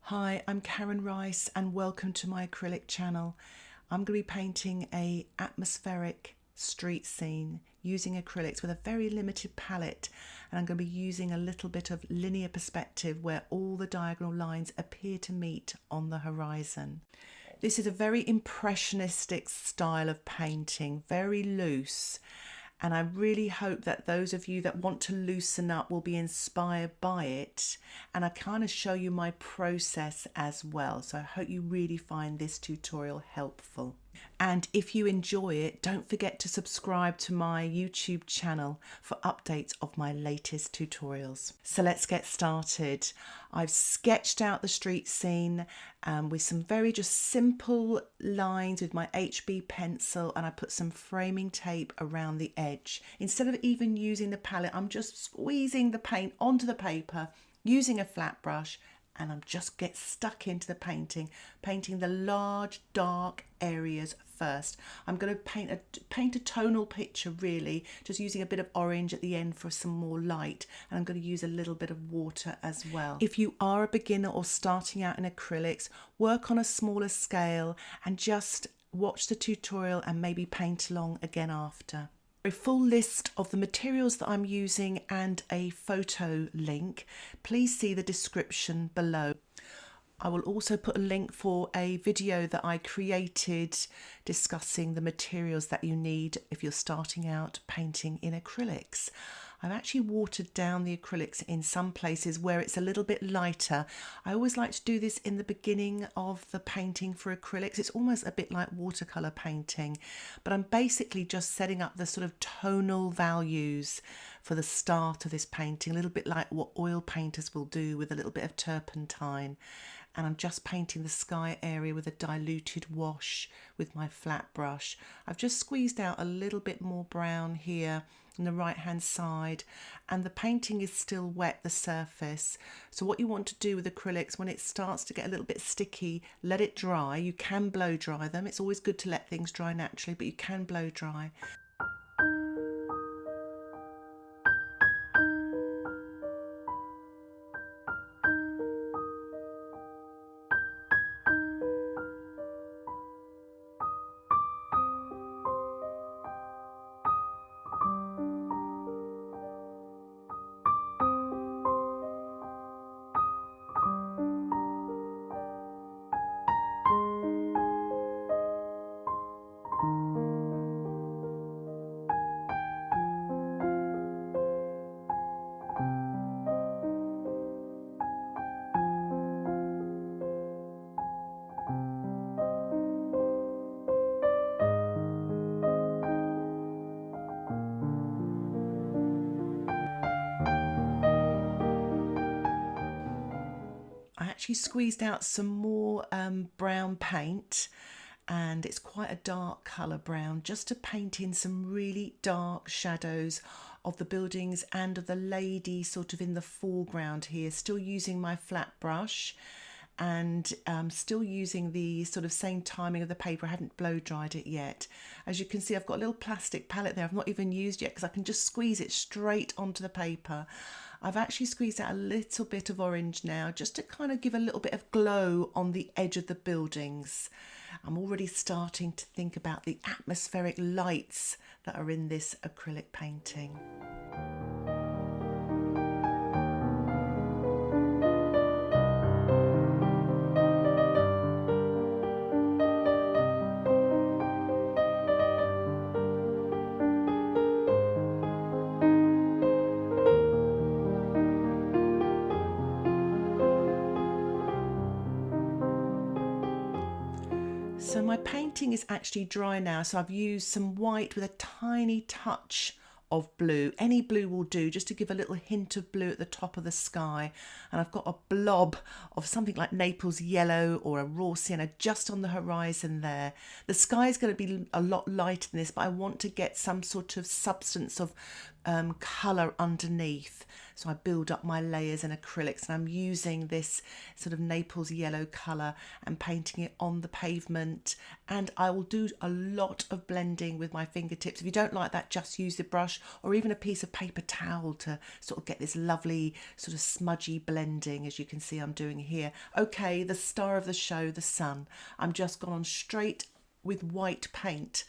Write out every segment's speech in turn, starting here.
Hi, I'm Karen Rice and welcome to my acrylic channel. I'm going to be painting a atmospheric street scene using acrylics with a very limited palette, and I'm going to be using a little bit of linear perspective where all the diagonal lines appear to meet on the horizon. This is a very impressionistic style of painting, very loose. And I really hope that those of you that want to loosen up will be inspired by it. And I kind of show you my process as well. So I hope you really find this tutorial helpful. And if you enjoy it, don't forget to subscribe to my YouTube channel for updates of my latest tutorials. So let's get started. I've sketched out the street scene with some very just simple lines with my HB pencil, and I put some framing tape around the edge. Instead of even using the palette, I'm just squeezing the paint onto the paper using a flat brush, and I'm just get stuck into the painting the large dark areas first. I'm going to paint a tonal picture, really, just using a bit of orange at the end for some more light, and I'm going to use a little bit of water as well. If you are a beginner or starting out in acrylics, work on a smaller scale and just watch the tutorial and maybe paint along again after. A full list of the materials that I'm using and a photo link, please see the description below. I will also put a link for a video that I created discussing the materials that you need if you're starting out painting in acrylics. I've actually watered down the acrylics in some places where it's a little bit lighter. I always like to do this in the beginning of the painting for acrylics. It's almost a bit like watercolour painting, but I'm basically just setting up the sort of tonal values for the start of this painting, a little bit like what oil painters will do with a little bit of turpentine. And I'm just painting the sky area with a diluted wash with my flat brush. I've just squeezed out a little bit more brown here on the right hand side, and the painting is still wet, the surface. So what you want to do with acrylics, when it starts to get a little bit sticky, let it dry. You can blow dry them. It's always good to let things dry naturally, but you can blow dry. I actually squeezed out some more brown paint, and it's quite a dark colour brown, just to paint in some really dark shadows of the buildings and of the lady sort of in the foreground here, still using my flat brush and still using the sort of same timing of the paper. I hadn't blow dried it yet. As you can see, I've got a little plastic palette there I've not even used yet because I can just squeeze it straight onto the paper. I've actually squeezed out a little bit of orange now just to kind of give a little bit of glow on the edge of the buildings. I'm already starting to think about the atmospheric lights that are in this acrylic painting. So my painting is actually dry now, so I've used some white with a tiny touch of blue. Any blue will do, just to give a little hint of blue at the top of the sky. And I've got a blob of something like Naples yellow or a raw sienna just on the horizon there. The sky is going to be a lot lighter than this, but I want to get some sort of substance of colour underneath. So I build up my layers in acrylics, and I'm using this sort of Naples yellow colour and painting it on the pavement. And I will do a lot of blending with my fingertips. If you don't like that, just use the brush or even a piece of paper towel to sort of get this lovely sort of smudgy blending, as you can see I'm doing here. Okay, the star of the show, the sun. I'm just gone on straight with white paint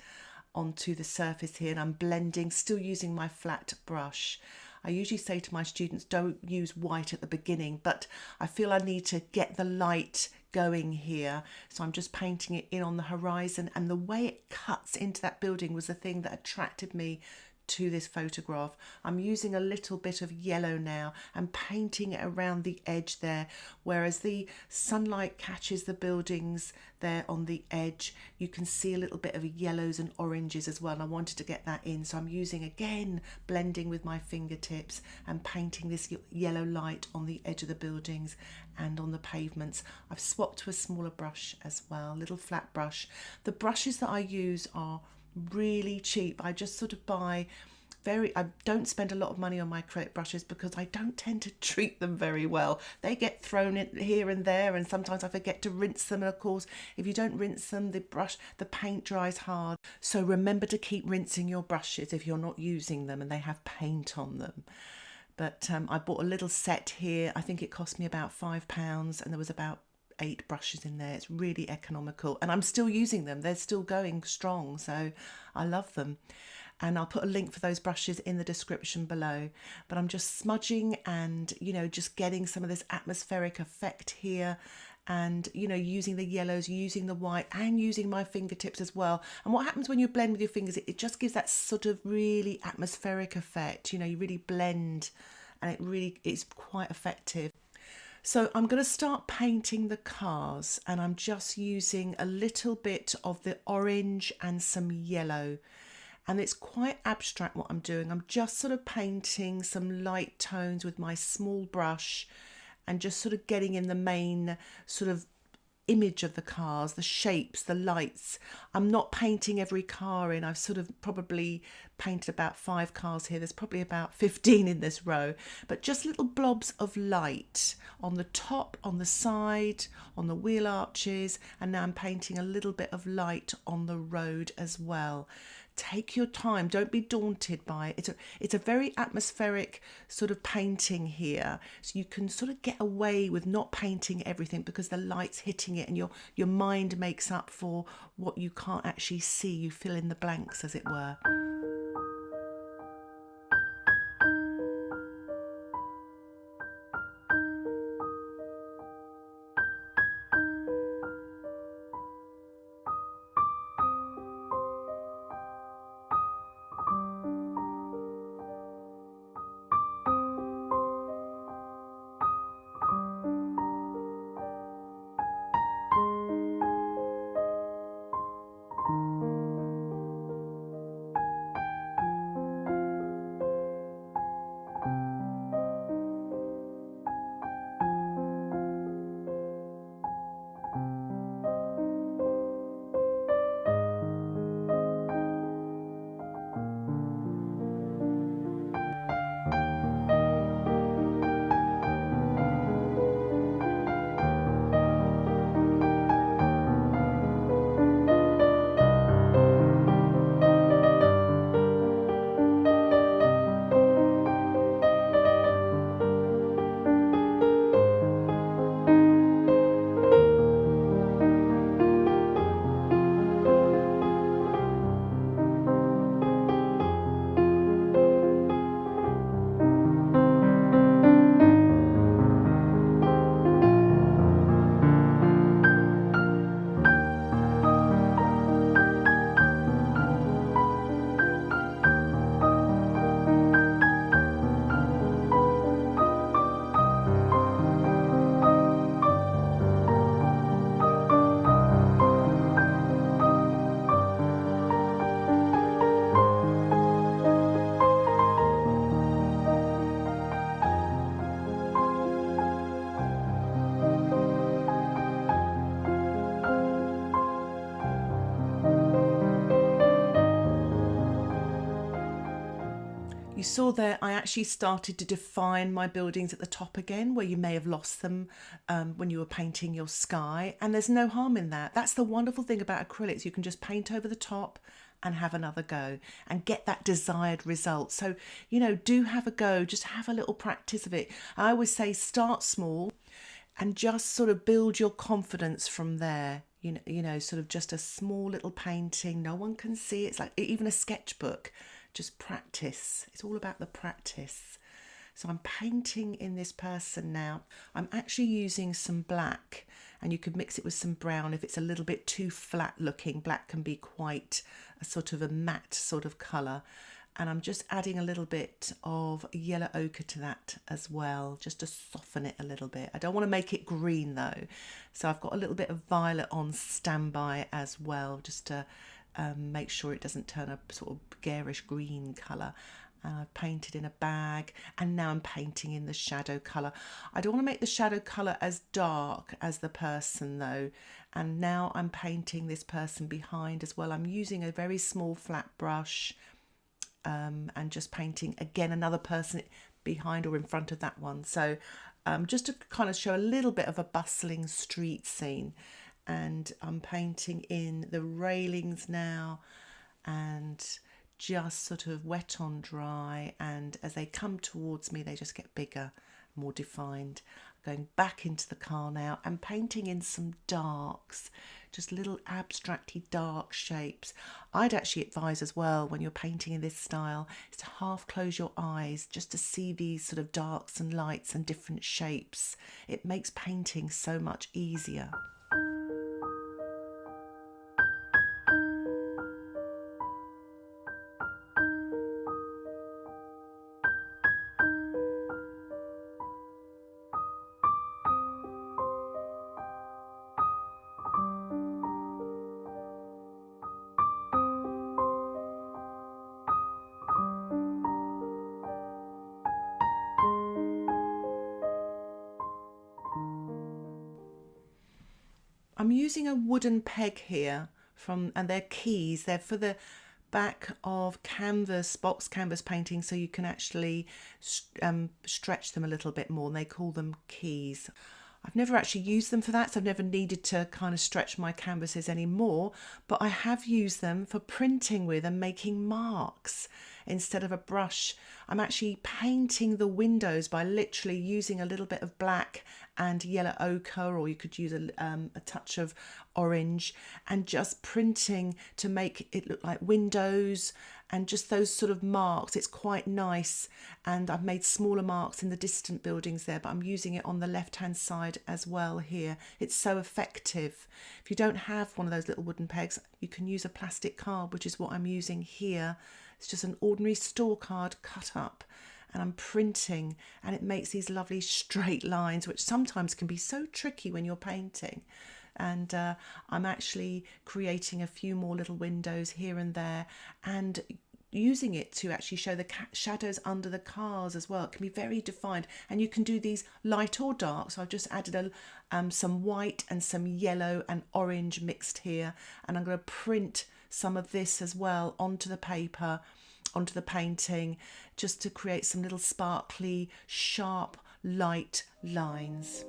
onto the surface here, and I'm blending, still using my flat brush. I usually say to my students, don't use white at the beginning, but I feel I need to get the light going here. So I'm just painting it in on the horizon, and the way it cuts into that building was the thing that attracted me to this photograph. I'm using a little bit of yellow now and painting it around the edge there, whereas the sunlight catches the buildings there on the edge. You can see a little bit of yellows and oranges as well, and I wanted to get that in, so I'm using, again, blending with my fingertips and painting this yellow light on the edge of the buildings and on the pavements. I've swapped to a smaller brush as well, a little flat brush. The brushes that I use are really cheap. I just sort of buy I don't spend a lot of money on my acrylic brushes because I don't tend to treat them very well. They get thrown in here and there, and sometimes I forget to rinse them, and of course if you don't rinse them, the paint dries hard. So remember to keep rinsing your brushes if you're not using them and they have paint on them. But I bought a little set here. I think it cost me about £5, and there was about 8 brushes in there. It's really economical, and I'm still using them. They're still going strong, so I love them. And I'll put a link for those brushes in the description below. But I'm just smudging and, you know, just getting some of this atmospheric effect here, and, you know, using the yellows, using the white, and using my fingertips as well. And what happens when you blend with your fingers, it just gives that sort of really atmospheric effect. You know, you really blend, and it's quite effective. So I'm going to start painting the cars, and I'm just using a little bit of the orange and some yellow. And it's quite abstract what I'm doing. I'm just sort of painting some light tones with my small brush and just sort of getting in the main sort of image of the cars, the shapes, the lights. I'm not painting every car in. I've sort of probably painted about 5 cars here. There's probably about 15 in this row, but just little blobs of light on the top, on the side, on the wheel arches, and now I'm painting a little bit of light on the road as well. Take your time, don't be daunted by it. It's a very atmospheric sort of painting here, so you can sort of get away with not painting everything because the light's hitting it, and your mind makes up for what you can't actually see. You fill in the blanks, as it were. saw there, I actually started to define my buildings at the top again, where you may have lost them when you were painting your sky. And there's no harm in that. That's the wonderful thing about acrylics. You can just paint over the top and have another go and get that desired result. So, you know, do have a go, just have a little practice of it. I always say start small and just sort of build your confidence from there. You know, sort of just a small little painting. No one can see it. It's like even a sketchbook. Just practice. It's all about the practice. So I'm painting in this person now. I'm actually using some black, and you could mix it with some brown if it's a little bit too flat looking. Black can be quite a sort of a matte sort of colour. And I'm just adding a little bit of yellow ochre to that as well, just to soften it a little bit. I don't want to make it green though. So I've got a little bit of violet on standby as well, just to make sure it doesn't turn a sort of garish green colour. I've painted in a bag, and now I'm painting in the shadow colour. I don't want to make the shadow colour as dark as the person though. And now I'm painting this person behind as well. I'm using a very small flat brush and just painting again another person behind or in front of that one. So just to kind of show a little bit of a bustling street scene. And I'm painting in the railings now, and just sort of wet on dry, and as they come towards me they just get bigger, more defined. Going back into the car now and painting in some darks, just little abstractly dark shapes. I'd actually advise as well, when you're painting in this style, is to half close your eyes just to see these sort of darks and lights and different shapes. It makes painting so much easier. I'm using a wooden peg here and they're keys. They're for the back of canvas, box canvas painting, so you can actually stretch them a little bit more, and they call them keys. I've never actually used them for that, so I've never needed to kind of stretch my canvases anymore, but I have used them for printing with and making marks instead of a brush. I'm actually painting the windows by literally using a little bit of black and yellow ochre, or you could use a touch of orange, and just printing to make it look like windows and just those sort of marks. It's quite nice, and I've made smaller marks in the distant buildings there, but I'm using it on the left hand side as well here. It's so effective. If you don't have one of those little wooden pegs, you can use a plastic card, which is what I'm using here. It's just an ordinary store card cut up, and I'm printing, and it makes these lovely straight lines, which sometimes can be so tricky when you're painting. And I'm actually creating a few more little windows here and there, and using it to actually show the shadows under the cars as well. It can be very defined, and you can do these light or dark. So I've just added some white and some yellow and orange mixed here, and I'm going to print some of this as well onto the paper, onto the painting, just to create some little sparkly, sharp, light lines.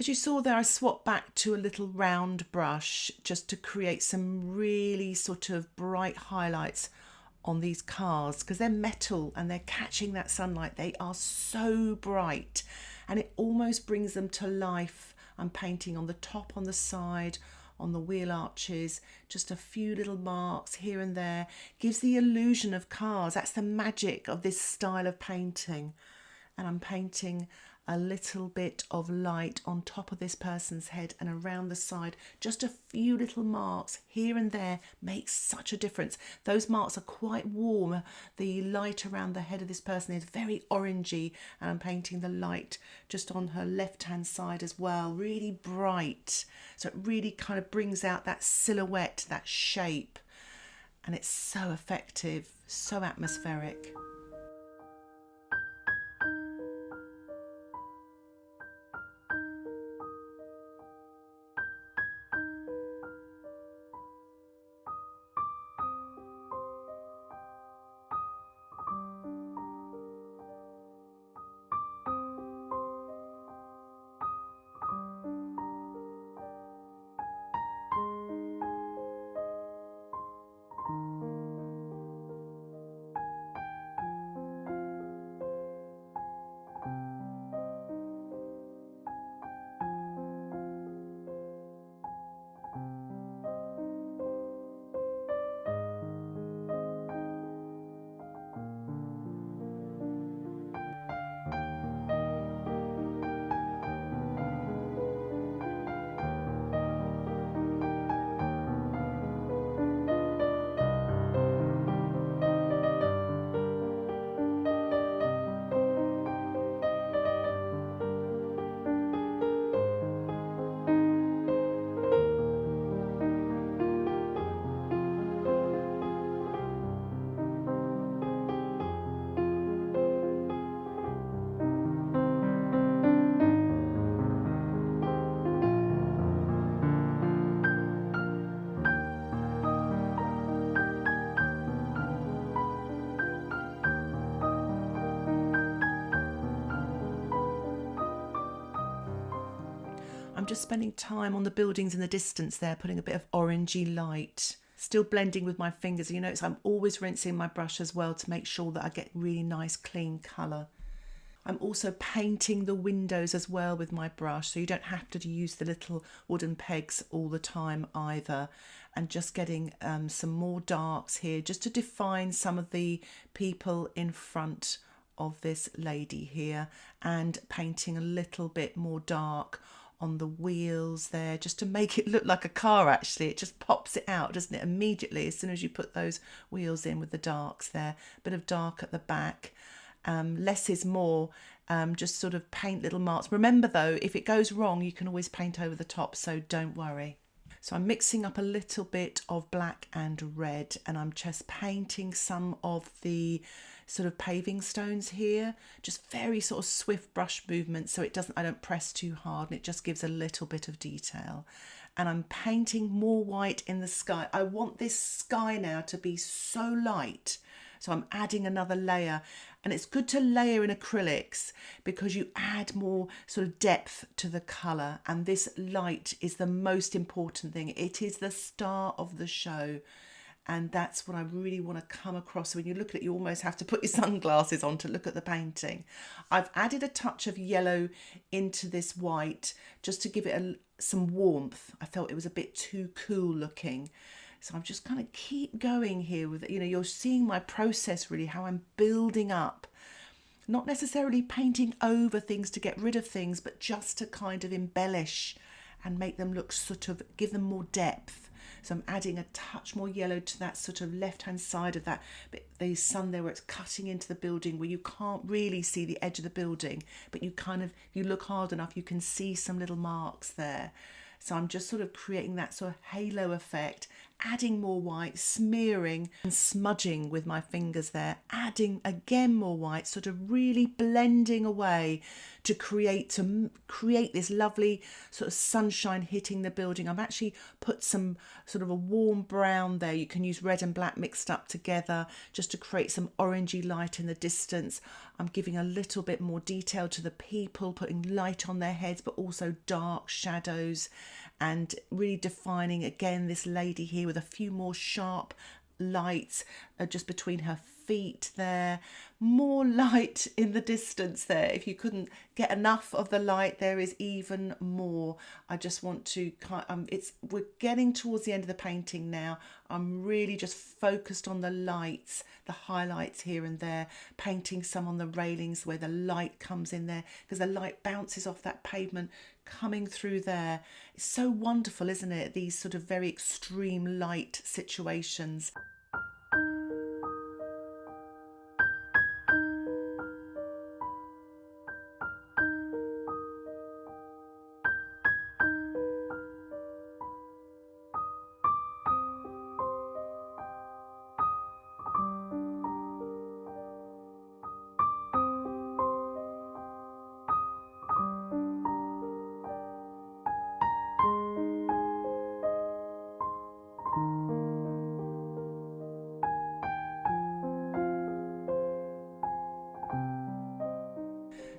As you saw there, I swapped back to a little round brush just to create some really sort of bright highlights on these cars, because they're metal and they're catching that sunlight. They are so bright and it almost brings them to life. I'm painting on the top, on the side, on the wheel arches, just a few little marks here and there. Gives the illusion of cars. That's the magic of this style of painting. And I'm painting a little bit of light on top of this person's head and around the side. Just a few little marks here and there makes such a difference. Those marks are quite warm. The light around the head of this person is very orangey, and I'm painting the light just on her left hand side as well, really bright. So it really kind of brings out that silhouette, that shape, and it's so effective, so atmospheric. I'm just spending time on the buildings in the distance there, putting a bit of orangey light, still blending with my fingers. You notice I'm always rinsing my brush as well to make sure that I get really nice clean colour. I'm also painting the windows as well with my brush, so you don't have to use the little wooden pegs all the time either. And just getting some more darks here just to define some of the people in front of this lady here, and painting a little bit more dark on the wheels there just to make it look like a car. Actually, it just pops it out, doesn't it, immediately as soon as you put those wheels in with the darks there. A bit of dark at the back. Less is more. Just sort of paint little marks. Remember though, if it goes wrong you can always paint over the top, so don't worry. So I'm mixing up a little bit of black and red, and I'm just painting some of the sort of paving stones here, just very sort of swift brush movements, so I don't press too hard, and it just gives a little bit of detail. And I'm painting more white in the sky. I want this sky now to be so light, so I'm adding another layer. And it's good to layer in acrylics because you add more sort of depth to the colour, and this light is the most important thing. It is the star of the show, and that's what I really want to come across. So when you look at it, you almost have to put your sunglasses on to look at the painting. I've added a touch of yellow into this white just to give it some warmth. I felt it was a bit too cool looking. So I'm just kind of keep going here with, you're seeing my process really, how I'm building up, not necessarily painting over things to get rid of things, but just to kind of embellish and make them look sort of, give them more depth. So I'm adding a touch more yellow to that sort of left-hand side of that, but the sun there where it's cutting into the building, where you can't really see the edge of the building, but you you look hard enough, you can see some little marks there. So I'm just sort of creating that sort of halo effect, adding more white, smearing and smudging with my fingers there, adding again more white, sort of really blending away to create this lovely sort of sunshine hitting the building. I've actually put some sort of a warm brown there. You can use red and black mixed up together just to create some orangey light in the distance. I'm giving a little bit more detail to the people, putting light on their heads, but also dark shadows, and really defining again this lady here with a few more sharp lights just between her feet there, more light in the distance there. If you couldn't get enough of the light, there is even more. I just want to we're getting towards the end of the painting now. I'm really just focused on the lights, the highlights here and there, painting some on the railings where the light comes in there, because the light bounces off that pavement coming through there. It's so wonderful, isn't it? These sort of very extreme light situations.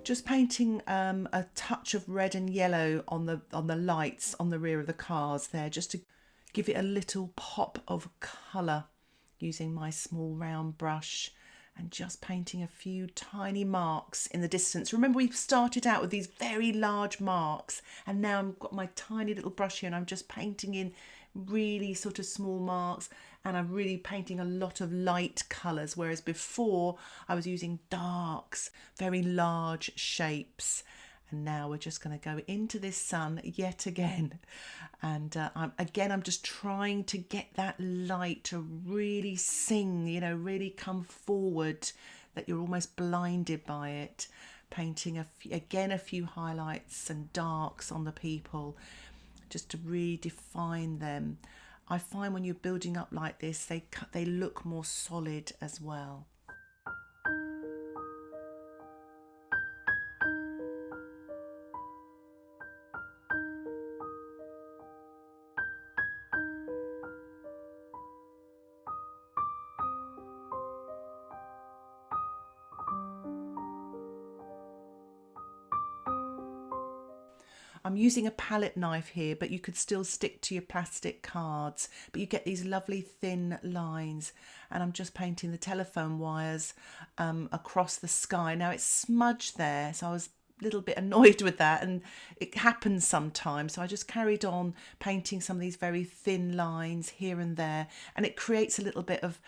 Just painting a touch of red and yellow on the lights on the rear of the cars there, just to give it a little pop of colour, using my small round brush and just painting a few tiny marks in the distance. Remember, we started out with these very large marks, and now I've got my tiny little brush here and I'm just painting in really sort of small marks, and I'm really painting a lot of light colours, whereas before I was using darks, very large shapes. And now we're just going to go into this sun yet again, and I'm just trying to get that light to really sing, really come forward, that you're almost blinded by it. Painting a few highlights and darks on the people, just to really define them. I find when you're building up like this, they look more solid as well. I'm using a palette knife here, but you could still stick to your plastic cards, but you get these lovely thin lines. And I'm just painting the telephone wires across the sky. Now it's smudged there, so I was a little bit annoyed with that, and it happens sometimes, so I just carried on painting some of these very thin lines here and there, and it creates a little bit of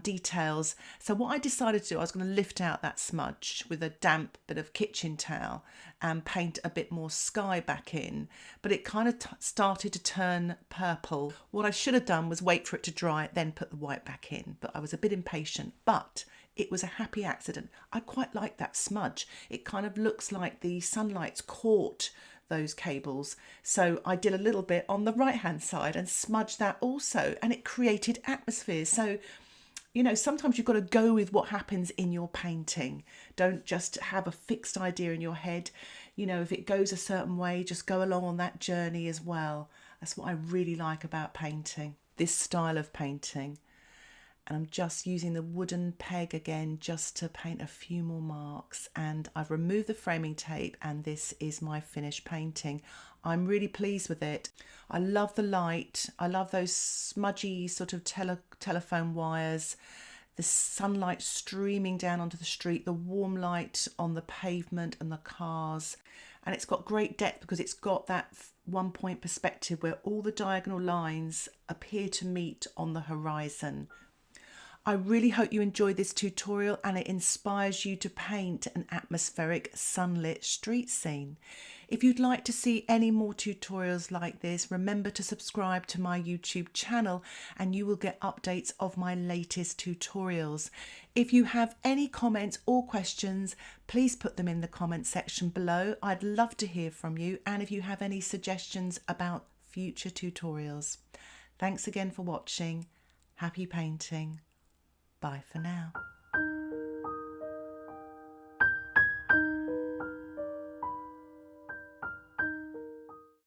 details. So what I decided to do, I was going to lift out that smudge with a damp bit of kitchen towel and paint a bit more sky back in, but it kind of started to turn purple. What I should have done was wait for it to dry, then put the white back in, but I was a bit impatient. But it was a happy accident. I quite like that smudge. It kind of looks like the sunlight's caught those cables. So I did a little bit on the right hand side and smudged that also, and it created atmospheres. So sometimes you've got to go with what happens in your painting. Don't just have a fixed idea in your head. If it goes a certain way, just go along on that journey as well. That's what I really like about painting, this style of painting. And I'm just using the wooden peg again just to paint a few more marks. And I've removed the framing tape, and this is my finished painting. I'm really pleased with it. I love the light. I love those smudgy sort of telephone wires, the sunlight streaming down onto the street, the warm light on the pavement and the cars. And it's got great depth because it's got that 1 point perspective where all the diagonal lines appear to meet on the horizon. I really hope you enjoyed this tutorial and it inspires you to paint an atmospheric sunlit street scene. If you'd like to see any more tutorials like this, remember to subscribe to my YouTube channel and you will get updates of my latest tutorials. If you have any comments or questions, please put them in the comment section below. I'd love to hear from you, and if you have any suggestions about future tutorials. Thanks again for watching. Happy painting. Bye for now.